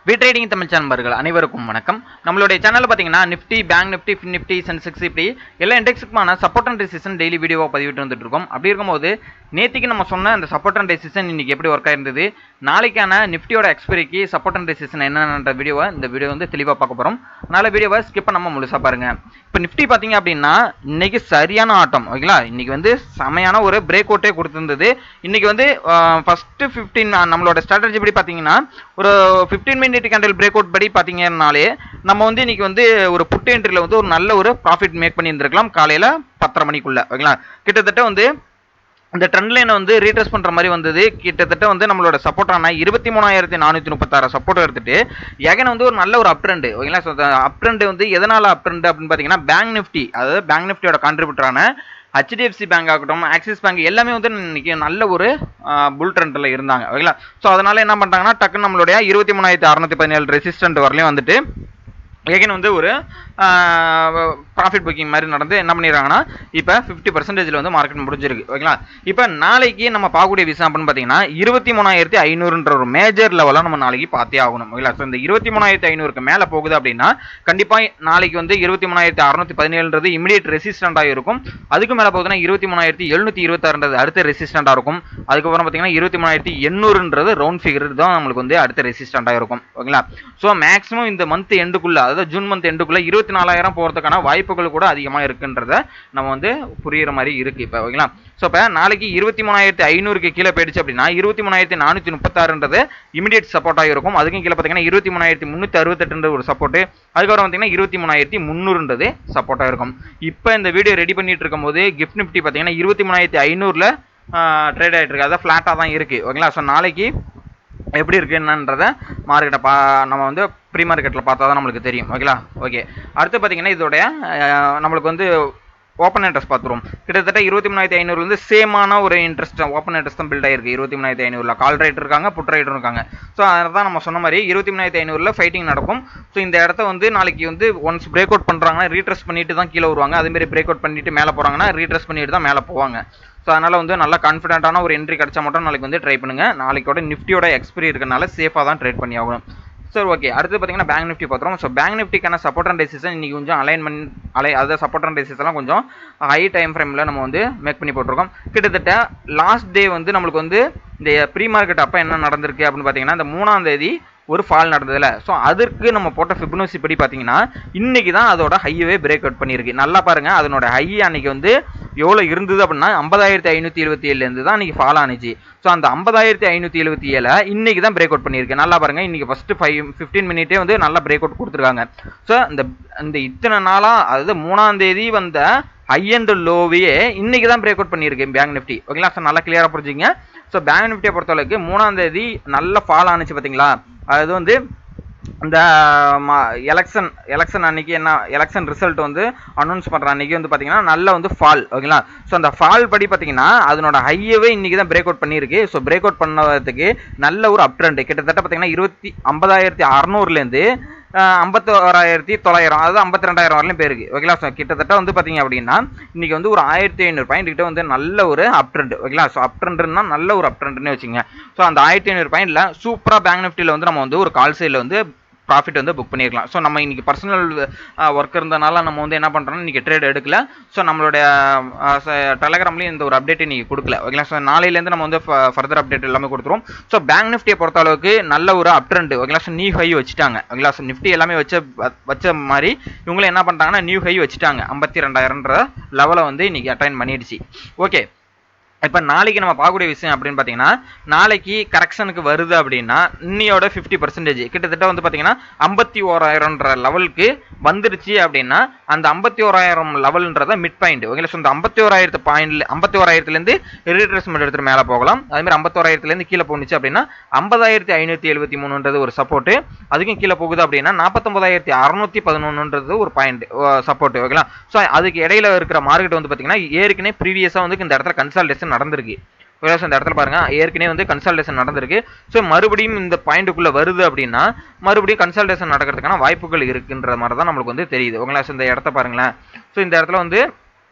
Trading Tamil நண்பர்கள் அனைவருக்கும் வணக்கம். நம்மளுடைய சேனல்ல பாத்தீங்கன்னா Nifty, bank Nifty, fin Nifty, Sensex இப்படி எல்லா இண்டெக்ஸுக்குமான சப்போர்ட் அண்ட் ரெசிஸ்டன்ஸ் டெய்லி வீடியோவா பதிவிட்டு வந்துட்டு இருக்கோம். அப்படி இருக்கும்போது நேத்திக்கு நம்ம சொன்ன அந்த சப்போர்ட் அண்ட் ரெசிஸ்டன்ஸ் இன்னைக்கு எப்படி ஒர்க் ஆயிருந்தது, நாளைக்கான நிஃப்டியோட எக்ஸ்பைரிக்கு சப்போர்ட் அண்ட் ரெசிஸ்டன்ஸ் என்னென்ன வீடியோவை இந்த வீடியோ வந்து தெளிவா பார்க்க போறோம். அதனால வீடியோவை ஸ்கிப் பண்ணாம முழுசா பாருங்க. இப்போ நிஃப்டி பாத்தீங்க அப்படின்னா இன்னைக்கு சரியான ஆட்டம், ஓகேங்களா. இன்னைக்கு வந்து செமையான ஒரு பிரேக் அவுட்டே கொடுத்திருந்தது. இன்னைக்கு வந்து ஃபர்ஸ்ட் 15 நம்மளோட ஸ்ட்ராட்டஜி படி பாத்தீங்கன்னா ஒரு 15 மினிட் கேண்டில் பிரேக் அவுட் படி பாத்தீங்கன்னாலே நம்ம வந்து இன்னைக்கு வந்து ஒரு புட் என்ட்ரில வந்து ஒரு நல்ல ஒரு ப்ராஃபிட் மேக் பண்ணி இருந்திருக்கலாம் காலையில 10:30 மணிக்குள்ள, ஓகேங்களா. கிட்டத்தட்ட வந்து இந்த ட்ரெண்ட் லைனை வந்து ரீட்ரேஸ் பண்ற மாதிரி வந்தது. கிட்டத்தட்ட வந்து நம்மளோட சப்போர்ட்டான 23,436 சப்போர்ட் எடுத்துட்டு எகன் வந்து ஒரு நல்ல ஒரு அப் ட்ரெண்ட், ஓகேங்களா. அப் ட்ரெண்ட் வந்து எதனால அப் ட்ரெண்ட் அப்படின்னு பாத்தீங்கன்னா பேங்க் நிஃப்டி, அதாவது பேங்க் நிஃப்டியோட கான்ட்ரிபியூட்டரான HDFC பேங்க் ஆகட்டும், ஆக்சிஸ் பேங்க் எல்லாமே வந்து இன்னைக்கு நல்ல ஒரு புல் ட்ரெண்ட்ல இருந்தாங்க, ஓகேங்களா. ஸோ அதனால என்ன பண்றாங்கன்னா டக்குன்னு நம்மளுடைய 23,617 ரெசிஸ்டன்ட் வரலையும் வந்துட்டு ஏகன் வந்து ஒரு ப்ராஃபிட் புக்கிங் மாதிரி நடந்து என்ன பண்ணிடுறாங்கன்னா இப்போ 50% வந்து மார்க்கெட் முடிஞ்சிருக்கு, ஓகேங்களா. இப்போ நாளைக்கு நம்ம பார்க்கக்கூடிய விஷயம் அப்படின்னு பார்த்தீங்கன்னா 23,500 ஒரு மேஜர் லெவலாக நம்ம நாளைக்கு பார்த்தே ஆகணும், ஓகேங்களா. ஸோ இந்த 23,500க்கு மேலே போகுது அப்படின்னா கண்டிப்பாக நாளைக்கு வந்து 23,617 இமிடியேட் ரெசிஸ்டண்டாக இருக்கும். அதுக்கு மேலே போகுதுன்னா 23,726 அடுத்த ரெசிஸ்டண்டாக இருக்கும். அதுக்கப்புறம் பார்த்தீங்கன்னா 23,800 ரவுண்ட் ஃபிகர் தான் நம்மளுக்கு வந்து அடுத்த ரெசிஸ்டண்டாக இருக்கும், ஓகேங்களா. ஸோ மேக்ஸிமம் இந்த மந்த் எண்டுக்குள்ள, அதாவது ஜூன் மந்த் எண்டுக்குள்ள 24,000 போறதுக்கான வாய்ப்புகள் கூட அதிகமாக இருக்குன்றத நம்ம வந்து புரியுற மாதிரி இருக்கு இப்போ, ஓகேங்களா. ஸோ இப்போ நாளைக்கு 23,500க்கு கீழே போயிடுச்சு அப்படின்னா 23,436 இமிடியேட் சப்போர்ட்டாக இருக்கும். அதுக்கும் கீழே பார்த்தீங்கன்னா 23,368 ஒரு சப்போர்ட், அதுக்கப்புறம் பார்த்தீங்கன்னா 23,300 சப்போர்ட்டாக இருக்கும். இப்போ இந்த வீடியோ ரெடி பண்ணிட்டு இருக்கும் போது கிஃப்ட் நிஃப்டி பார்த்தீங்கன்னா 23,500ல ட்ரேட் ஆகிட்டு இருக்கு, அதாவது ஃபிளாட்டாக தான் இருக்கு, ஓகேங்களா. ஸோ நாளைக்கு எப்படி இருக்கு என்னன்றத மார்க்கெட்டை நம்ம வந்து ப்ரீ மார்க்கெட்டில் பார்த்தா தான் நம்மளுக்கு தெரியும், ஓகேங்களா. ஓகே, அடுத்து பார்த்தீங்கன்னா இதோடைய நம்மளுக்கு வந்து ஓப்பன் இன்ட்ரெஸ்ட் பார்த்துருவோம். கிட்டத்தட்ட 23,500 வந்து சேமான ஒரு இன்ட்ரெஸ்ட் ஓப்பன் இன்ட்ரெஸ்ட் தான் பில்ட் ஆயிருக்கு. 23,500 கால் ரைட் இருக்காங்க, புட் ரைட்டரும் இருக்காங்க. ஸோ அதை தான் நம்ம சொன்ன மாதிரி 23,500 ஃபைட்டிங் நடக்கும். ஸோ இந்த இடத்த வந்து நாளைக்கு வந்து ஒன்ஸ் பிரேக் அவுட் பண்ணுறாங்கன்னா ரீட்ரெஸ் பண்ணிட்டு தான் கீழே வருவாங்க. அதேமாதிரி பிரேக் அவுட் பண்ணிட்டு மேலே போகிறாங்கன்னா ரீட்ரெஸ் பண்ணிட்டு தான் மேலே போவாங்க. ஸோ அதனால் வந்து நல்லா கான்ஃபிடென்ட்டான ஒரு என்ட்ரி கிடச்சா மட்டும் நாளைக்கு வந்து ட்ரை பண்ணுங்கள். நாளைக்கோட நிஃப்டியோட எக்ஸ்பைரி இருக்கனால சேஃபாக தான் ட்ரேட் பண்ணி ஆகணும். சரி, ஓகே. அடுத்து பார்த்தீங்கன்னா பேங்க் நிஃப்டி பார்த்துருவோம். ஸோ பேங்க் நிஃப்டிக்கான சப்போர்ட் அண்ட் ரெசிஸ்டன்ஸ் இன்னைக்கு கொஞ்சம் அதாவது சப்போர்ட் அண்ட் ரெசிஸ்டன்ஸ்லாம் கொஞ்சம் ஹை டைம் ஃப்ரேமில் நம்ம வந்து மேக் பண்ணி போட்டிருக்கோம். கிட்டத்தட்ட லாஸ்ட் டே வந்து நம்மளுக்கு வந்து இந்த ப்ரீ மார்க்கெட் அப்போ என்ன நடந்திருக்கு அப்படின்னு பார்த்தீங்கன்னா இந்த 3ஆம் தேதி ஒரு ஃபால் நடந்ததில்ல. ஸோ அதற்கு நம்ம போட்ட ஃபிபனோசி படி பார்த்தீங்கன்னா இன்னைக்கு தான் அதோட ஹையவே பிரேக் அவுட் பண்ணியிருக்கு. நல்லா பாருங்க, அதனோட ஹை அன்னைக்கு வந்து எவ்வளோ இருந்தது அப்படின்னா 50,577 தான் இன்னைக்கு ஃபால் ஆனிச்சு. ஸோ அந்த 50,577 இன்னைக்கு தான் பிரேக் அவுட் பண்ணியிருக்கு. நல்லா பாருங்க, இன்னைக்கு ஃபர்ஸ்ட் 15 மினிட்டே வந்து நல்லா பிரேக் அவுட் கொடுத்துருக்காங்க. ஸோ இந்த இத்தனை நாளாக, அதாவது 3ஆம் தேதி வந்த ஹை அண்ட் லோவையே இன்னைக்கு தான் பிரேக் அவுட் பண்ணியிருக்கு பேங்க் நிஃப்டி, ஓகேங்களா. ஸோ நல்லா கிளியராக புரிஞ்சுங்க. ஸோ பேங்க் நிஃப்டியை பொறுத்தளவுக்கு 3ஆம் தேதி நல்ல ஃபால் ஆனிச்சு பார்த்தீங்களா. அது வந்து இந்த எலெக்ஷன் அன்னைக்கு என்ன எலெக்ஷன் ரிசல்ட் வந்து அனௌன்ஸ் பண்ற அன்னைக்கு வந்து பாத்தீங்கன்னா நல்ல வந்து ஃபால், ஓகேங்களா. ஸோ அந்த ஃபால் படி பாத்தீங்கன்னா அதனோட ஹையவே இன்னைக்கு தான் பிரேக் அவுட் பண்ணியிருக்கு. ஸோ பிரேக் அவுட் பண்ணதுக்கு நல்ல ஒரு அப் ட்ரெண்ட் கிட்டத்தட்ட பாத்தீங்கன்னா 50,600 51,900, அதாவது 52,000 வரலையும் பேருக்கு, ஓகேங்களா. ஸோ கிட்டத்தட்ட வந்து பார்த்தீங்க அப்படின்னா இன்னைக்கு வந்து ஒரு 1,500 பாயிண்ட் கிட்ட வந்து நல்ல ஒரு அப் ட்ரெண்ட், ஓகேங்களா. ஸோ அப் ட்ரெண்ட்னா நல்ல ஒரு அப் ட்ரெண்ட்னு வச்சுங்க. ஸோ அந்த 1,500 பாயிண்ட்ல சூப்பராக பேங்க் நிஃப்டியில் வந்து நம்ம வந்து ஒரு கால் சைடில் வந்து ப்ராஃபிட் வந்து புக் பண்ணிருக்கலாம். ஸோ நம்ம இன்னைக்கு பர்சனல் ஒர்க் இருந்தனால நம்ம வந்து என்ன பண்ணுறோம்னா இன்னைக்கு ட்ரேட் எடுக்கல. ஸோ நம்மளுடைய டெலகிராம்லேயும் இந்த ஒரு அப்டேட் இன்னைக்கு கொடுக்கல, ஓகேங்களா. ஸோ நாளையிலேருந்து நம்ம வந்து ஃபர்தர் அப்டேட் எல்லாமே கொடுத்துருவோம். ஸோ பேங்க் நிஃப்டியை பொறுத்த அளவுக்கு நல்ல ஒரு அப் ட்ரெண்ட், ஓகேங்களா. ஸோ நியூ ஹை வச்சுட்டாங்க, ஓகேங்களா. ஸோ நிஃப்டி எல்லாமே வச்ச மாதிரி இவங்களும் என்ன பண்ணுறாங்கன்னா நியூ ஹை வச்சுட்டாங்க. 52,000 லெவலை வந்து இன்னைக்கு அட்டைன் பண்ணிடுச்சு, ஓகே. இப்போ நாளைக்கு நம்ம பார்க்கக்கூடிய விஷயம் அப்படின்னு பார்த்தீங்கன்னா நாளைக்கு கரெக்ஷனுக்கு வருது அப்படின்னா இன்னையோட 50% கிட்டத்தட்ட வந்து பார்த்தீங்கன்னா 51,000 லெவலுக்கு வந்துருச்சு அப்படின்னா அந்த 51,000 லெவல்ன்றத மிட் பாயிண்ட், ஓகேங்களா. ஸோ இந்த 51,000 பாயிண்ட்ல 51,000லேருந்து ரீட்ரேஸ்மெண்ட் எடுத்துட்டு மேலே போகலாம். அதேமாதிரி 51,000லேருந்து கீழே போணுச்சு அப்படின்னா 50,573 ஒரு சப்போர்ட், அதுக்கும் கீழே போகுது அப்படின்னா 49,611 ஒரு பாயிண்ட் சப்போர்ட், ஓகேங்களா. ஸோ அதுக்கு இடையில இருக்கிற மார்க்கெட் வந்து பார்த்தீங்கன்னா ஏற்கனவே ப்ரீவியஸாக வந்து இந்த இடத்துல கன்சால்டேஷன் நடந்திருக்கு, இந்த இடத்துல பாருங்க ஏற்கனவே வந்து கன்சல்டேஷன் நடந்திருக்கு. ஸோ மறுபடியும் இந்த பாயிண்ட்டுக்குள்ள வருது அப்படின்னா மறுபடியும் கன்சல்டேஷன் நடக்கிறதுக்கான வாய்ப்புகள் இருக்குன்ற மாதிரி தான் நம்மளுக்கு வந்து தெரியுது, ஓகேங்களா. ஸோ இந்த இடத்த பாருங்களேன். ஸோ இந்த இடத்துல வந்து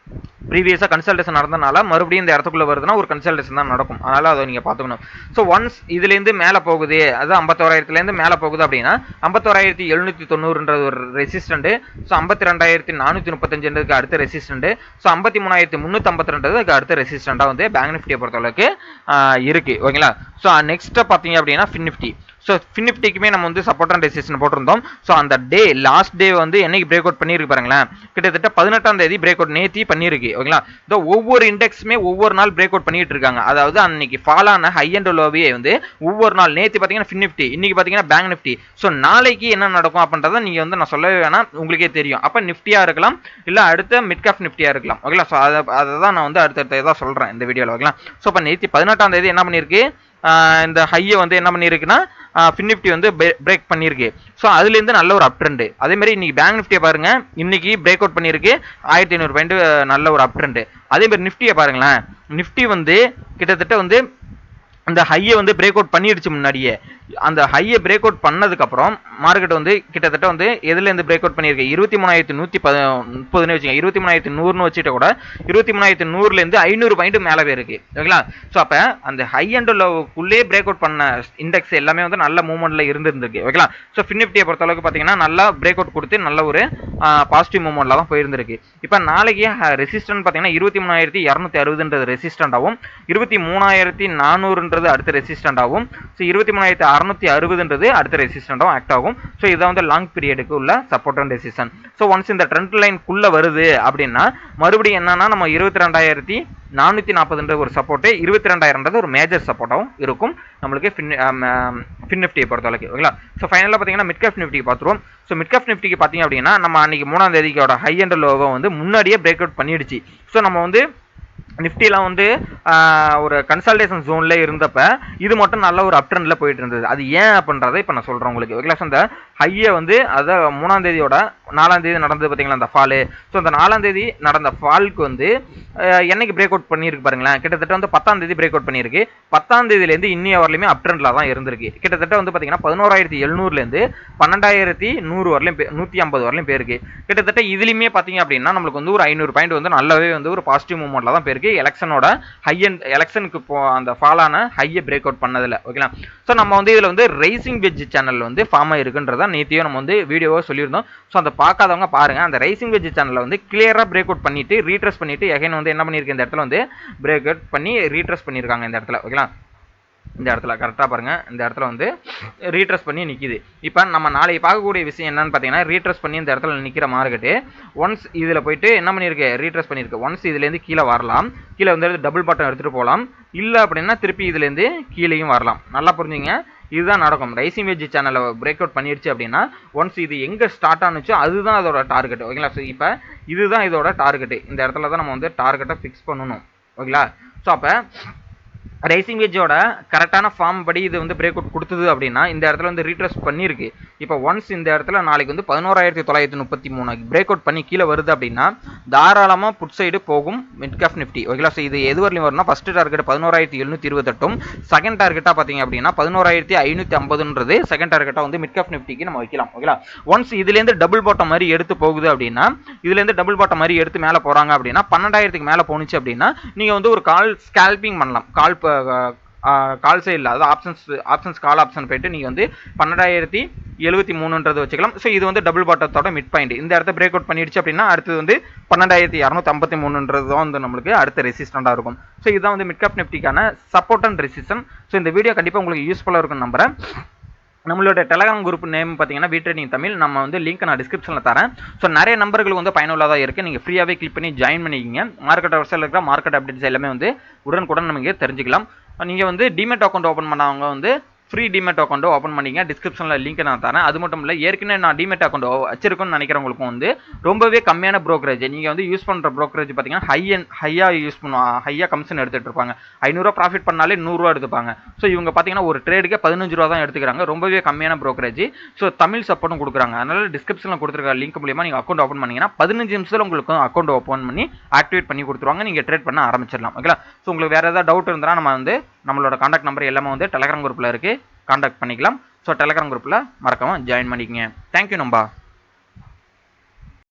ப்ரீவியஸாக கன்சல்டேஷன் நடந்தனால மறுபடியும் இந்த இடத்துக்குள்ள வருதுன்னா ஒரு கன்சல்டேஷன் தான் நடக்கும். அதனால அதை நீங்கள் பார்த்துக்கணும். ஸோ ஒன்ஸ் இதுலேருந்து மேலே போகுது, அது 51,000லேருந்து மேலே போகுது அப்படின்னா 51,790ன்றது ஒரு ரெசிஸ்டன்ட். ஸோ 52,435ன்றதுக்கு அடுத்த ரெசிஸ்டன்ட். ஸோ 53,352க்கு அடுத்த ரெசிஸ்டண்டாக வந்து பேங்க் நிஃப்டியை பொறுத்தளவுக்கு இருக்கு. ஓகேங்களா. ஸோ நெக்ஸ்ட் பார்த்தீங்க அப்படின்னா ஃபின் நிஃப்டி. ஸோ ஃபின் நிஃப்டிக்குமே நம்ம வந்து சப்போர்ட் அண்ட் ரெசிஸ்டன்ட் போட்டிருந்தோம். ஸோ அந்த டே லாஸ்ட் டே வந்து என்னைக்கு பிரேக் அவுட் பண்ணியிருக்கு பாருங்களேன், கிட்டத்தட்ட 18ஆம் தேதி பிரேக் அவுட் நேத்தி பண்ணியிருக்கு. ஓகேங்களா. இந்த ஒவ்வொரு இண்டெக்ஸுமே ஒவ்வொரு நாள் பிரேக் அவுட் பண்ணிட்டு இருக்காங்க. அதாவது அன்னைக்கு ஃபால் ஆன ஹை அண்ட் லோவே வந்து ஒவ்வொரு நாள் நேற்று பார்த்தீங்கன்னா ஃபின் நிஃப்டி, இன்னைக்கு பார்த்தீங்கன்னா பேங்க் நிஃப்டி. ஸோ நாளைக்கு என்ன நடக்கும் அப்படின்றத நீங்கள் வந்து நான் சொல்லவே வேணாம், உங்களுக்கே தெரியும். அப்போ நிஃப்டியாக இருக்கலாம், இல்லை அடுத்த மிட் கேப் நிஃப்டியாக இருக்கலாம். ஓகேங்களா. ஸோ அதை தான் நான் வந்து அடுத்த இதாக சொல்கிறேன் இந்த வீடியோவில். ஓகேங்களா. ஸோ இப்போ நேற்று 18ஆம் தேதி என்ன பண்ணியிருக்கு, இந்த ஹையை வந்து என்ன பண்ணியிருக்குன்னா ஃபின் நிஃப்டி வந்து பிரேக் பண்ணியிருக்கு. ஸோ அதுலேருந்து நல்ல ஒரு அப் ட்ரெண்டு. அதே மாதிரி இன்னைக்கு பேங்க் நிஃப்டியை பாருங்க, இன்னைக்கு பிரேக் அவுட் பண்ணியிருக்கு 1500 பாயிண்ட், நல்ல ஒரு அப் ட்ரெண்டு. அதே மாதிரி நிஃப்டியை பாருங்களேன், நிஃப்டி வந்து கிட்டத்தட்ட வந்து அந்த ஹையை வந்து பிரேக் அவுட் பண்ணிடுச்சு முன்னாடியே. அந்த ஹையை பிரேக் அவுட் பண்ணதுக்கப்புறம் மார்க்கெட் வந்து கிட்டத்தட்ட வந்து எதுலேருந்து பிரேக் அவுட் பண்ணியிருக்கு, 23,130ன்னு வச்சுக்கோங்க, 23,100ன்னு வச்சுட்டு கூட 23,100லேருந்து 500 பாயிண்ட் மேலே இருக்கு. ஓகேங்களா. ஸோ அப்போ அந்த ஹை அண்ட் லோவுக்குள்ளே பிரேக் அவுட் பண்ண இண்டெக்ஸ் எல்லாமே வந்து நல்ல மூவ்மெண்ட்ல இருந்திருக்கு. ஓகேங்களா. ஸோ ஃபின் நிஃப்டியை பொறுத்தளவுக்கு பார்த்தீங்கன்னா நல்லா பிரேக் அவுட் கொடுத்து நல்ல ஒரு பாசிட்டிவ் மூவ்மெண்ட்ல தான் போயிருந்திருக்கு. இப்போ நாளைக்கு ரெசிஸ்டன்ட் பார்த்தீங்கன்னா 23,260ன்றது ரெசிஸ்டண்டாகவும், 23,400ன்றது அடுத்த ரெசிஸ்டண்டாகவும், ஸோ 23,660ன்றது அடுத்த ரெசிஸ்டண்டாகவும் ஆக்ட் ஆகும். ஸோ இதான் வந்து லாங் பீரியடுக்கு உள்ள support and resistant. So once இந்த ட்ரெண்ட் லைனுக்குள்ள வருது அப்படின்னா மறுபடியும் என்னன்னா நம்ம 22,440ன்ற ஒரு சப்போர்ட்டு, 22,000ன்றது ஒரு மேஜர் சப்போர்ட்டாகவும் இருக்கும் நம்மளுக்கு ஃபின் நிஃப்டியை பொறுத்தளவுக்கு. ஓகேங்களா. ஸோ ஃபைனலாக பார்த்தீங்கன்னா மிட் கேப் நிஃப்டிக்கு பார்த்துருவோம். ஸோ மிட் கேப் நிஃப்டிக்கு பார்த்தீங்க அப்படின்னா நம்ம அன்னைக்கு 3ஆம் தேதிக்கோட ஹை அண்ட் லோவை வந்து முன்னாடியே பிரேக் அவுட் பண்ணிடுச்சு. ஸோ நம்ம வந்து நிஃப்டிலாம் வந்து ஒரு கன்சல்டேஷன் ஜோன்ல இருந்தப்ப இது மட்டும் நல்ல ஒரு அப் ட்ரெண்ட்ல போயிட்டு இருந்தது. அது ஏன் அப்படின்றத இப்போ நான் சொல்றேன் உங்களுக்கு. ஓகேங்களா. அந்த ஹையை வந்து அதை 3ஆம் தேதியோட 4ஆம் தேதி நடந்தது பார்த்தீங்களா அந்த ஃபாலு. ஸோ அந்த 4ஆம் தேதி நடந்த ஃபாலுக்கு வந்து என்னைக்கு பிரேக் அவுட் பண்ணியிருக்கு பாருங்களேன், கிட்டத்தட்ட வந்து 10ஆம் தேதி பிரேக் அவுட் பண்ணியிருக்கு. 10ஆம் தேதியிலேருந்து இன்னைய வரலையுமே அப் ட்ரெண்ட்ல தான் இருந்திருக்கு. கிட்டத்தட்ட வந்து பார்த்தீங்கன்னா 11,700லேருந்து 12,100 வரலையும் 150 வரலையும் போயிருக்கு. கிட்டத்தட்ட இதுலையுமே பார்த்தீங்க அப்படின்னா நம்மளுக்கு வந்து ஒரு 500 பாயிண்ட் வந்து நல்லாவே வந்து ஒரு பாசிட்டிவ் மூவ்மெண்ட்ல தான் போயிருக்கு. எலெக்ஷனோட ஹை அண்ட் எலெக்ஷனுக்கு அந்த ஃபாலான ஹையை பிரேக் அவுட் பண்ணதில்ல. ஓகேங்களா. ஸோ நம்ம வந்து இதில் வந்து ரைசிங் வெஜ் சேனல் வந்து ஃபார்ம் ஆயிருக்குன்றத நேத்தியோ நம்ம வந்து வீடியோவை சொல்லியிருந்தோம். ஸோ அந்த பார்க்காதவங்க பாருங்க. அந்த ரைசிங் வெஜ் சேனலில் வந்து கிளியராக பிரேக் அவுட் பண்ணிட்டு ரீட்ரெஸ் பண்ணிட்டு எகைன் வந்து என்ன பண்ணியிருக்கு, இந்த இடத்துல வந்து பிரேக் அவுட் பண்ணி ரீட்ரெஸ் பண்ணியிருக்காங்க இந்த இடத்துல. ஓகேங்களா. இந்த இடத்துல கரெக்டாக பாருங்கள், இந்த இடத்துல வந்து ரீட்ரெஸ் பண்ணி நிற்கிது. இப்போ நம்ம நாளைக்கு பார்க்கக்கூடிய விஷயம் என்னன்னு பார்த்தீங்கன்னா, ரீட்ரெஸ் பண்ணி இந்த இடத்துல நிற்கிற மார்க்கெட்டு ஒன்ஸ் இதில் போயிட்டு என்ன பண்ணியிருக்கு, ரீட்ரெஸ் பண்ணியிருக்கு. ஒன்ஸ் இதுலேருந்து கீழே வரலாம், கீழே வந்து டபுள் பாட்டம் எடுத்துகிட்டு போகலாம், இல்லை அப்படின்னா திருப்பி இதுலேருந்து கீழேயும் வரலாம். நல்லா புரிஞ்சுங்க, இதுதான் நடக்கும். ரைசிங் வெஜ் சேனலை பிரேக் அவுட் பண்ணிடுச்சு அப்படின்னா ஒன்ஸ் இது எங்கே ஸ்டார்ட் ஆனுச்சோ அதுதான் அதோட டார்கெட். ஓகேங்களா. ஸோ இப்போ இதுதான் இதோட டார்கெட்டு. இந்த இடத்துல தான் நம்ம வந்து டார்கெட்டை ஃபிக்ஸ் பண்ணணும். ஓகேங்களா. ஸோ அப்போ ரைசிங் வெஜ்ஜோட கரெக்டான ஃபார்ம் படி இது வந்து பிரேக் அவுட் கொடுத்தது அப்படின்னா இந்த இடத்துல வந்து ரீட்ரெஸ் பண்ணியிருக்கு. இப்போ ஒன்ஸ் இந்த இடத்துல நாளைக்கு வந்து 11,933 பிரேக் அவுட் பண்ணி கீழே வருது அப்படின்னா தாராளமாக புட் சைடு போகும் மிட் கேப் நிஃப்டி. ஓகேங்களா. ஸோ இது எது வரலையும் வரும்னா ஃபர்ஸ்ட் டார்கெட் 11,728, செகண்ட் டார்கெட்டாக பார்த்தீங்க அப்படின்னா 11,550ன்றது செகண்ட் டார்கெட்டாக வந்து மிட் கேப் நிஃப்டிக்கு நம்ம வைக்கலாம். ஓகேங்களா. ஒன்ஸ் இதுலேருந்து டபுள் பாட்டம் மாதிரி எடுத்து போகுது அப்படின்னா, இதுலேருந்து டபுள் பாட்டம் மாதிரி எடுத்து மேலே போகிறாங்க அப்படின்னா 12,000க்கு மேலே போணுச்சு அப்படின்னா நீங்கள் வந்து ஒரு கால் ஸ்கேல்பிங் பண்ணலாம். கால் சைடில் அதாவது ஆப்ஷன்ஸ் கால் ஆப்ஷன் போயிட்டு நீங்கள் வந்து 12,073ன்றது வச்சுக்கலாம். ஸோ இது வந்து டபுள் பாட்டத்தோட மிட் பாயிண்ட். இந்த இடத்த பிரேக் அவுட் பண்ணிடுச்சு அப்படின்னா அடுத்து வந்து 12,253ன்றது தான் வந்து நம்மளுக்கு அடுத்த ரெசிஸ்டண்டாக இருக்கும். ஸோ இதுதான் வந்து மிட் கேப் நிஃப்டிக்கான சப்போர்ட் அண்ட் ரெசிஸ்டன்ஸ். ஸோ இந்த வீடியோ கண்டிப்பாக உங்களுக்கு யூஸ்ஃபுல்லாக இருக்கும்னு நம்புறேன். நம்மளோட டெலகிராம் குரூப் நேம் பார்த்தீங்கன்னா வீட்ரேடிங் தமிழ். நம்ம வந்து லிங்க் நான் டிஸ்கிரிப்ஷனில் தரேன். ஸோ நிறைய நம்பர்களுக்கு வந்து பயனுள்ளதாக இருக்குது. நீங்கள் ஃப்ரீயாகவே கிளிக் பண்ணி ஜாயின் பண்ணிக்கிங்க. மார்க்கெட் வெப்சைட்டில் இருக்கிற மார்க்கெட் அப்டேட்ஸ் எல்லாமே வந்து உடனுக்குடன் நமக்கு தெரிஞ்சுக்கலாம். நீங்கள் வந்து டிமெட் அக்கௌண்ட் ஓப்பன் பண்ணவங்க வந்து ஃப்ரீ டிமெட் அக்கௌண்ட் ஓப்பன் பண்ணிங்க. டிஸ்கிரிப்ஷனில் லிங்க் நான் தரேன். அது மட்டும் இல்லை, ஏற்கனவே நான் டிமெட் அக்கௌண்ட் வச்சிருக்கோன்னு நினைக்கிறவங்களுக்கும் வந்து ரொம்பவே கம்மியான ப்ரோக்கரேஜ். நீங்கள் வந்து யூஸ் பண்ணுற ப்ரோக்கரேஜ் பார்த்தீங்கன்னா ஹையாக யூஸ் பண்ணுவாங்க, ஹையாக கமிஷன் எடுத்துகிட்டு இருப்பாங்க. 500 ப்ராஃபிட் பண்ணாலே 100 எடுத்துப்பாங்க. ஸோ இவங்க பார்த்தீங்கன்னா ஒரு ட்ரேடுக்கே 15 ரூபா தான் எடுத்துக்கிறாங்க. ரொம்பவே கம்மியான ப்ரோக்கரேஜ். ஸோ தமிழ் சப்போர்ட்டும் கொடுக்குறாங்க. அதனால் டிஸ்கிரிப்ஷனில் கொடுத்துருக்க லிங்க் மூலியமாக நீங்கள் அக்கௌண்ட் ஓப்பன் பண்ணிங்கன்னா 15 நிமிஷத்தில் உங்களுக்கு அக்கௌண்ட் ஓப்பன் பண்ணி ஆக்டிவேட் பண்ணி கொடுத்துருவாங்க. நீங்கள் ட்ரேட் பண்ண ஆரம்பிச்சிடலாம். ஓகேங்களா. ஸோ உங்களுக்கு வேறு ஏதாவது டவுட் இருந்தால் நம்ம வந்து நம்மளோட கான்டாக்ட் நம்பர் எல்லாமே வந்து டெலகிராம் குரூப்பில் இருக்குது, கான்டாக்ட் பண்ணிக்கலாம். ஸோ டெலகிராம் குரூப்பில் மறக்காமல் ஜாயின் பண்ணிக்கங்க. தேங்க்யூ நம்பா.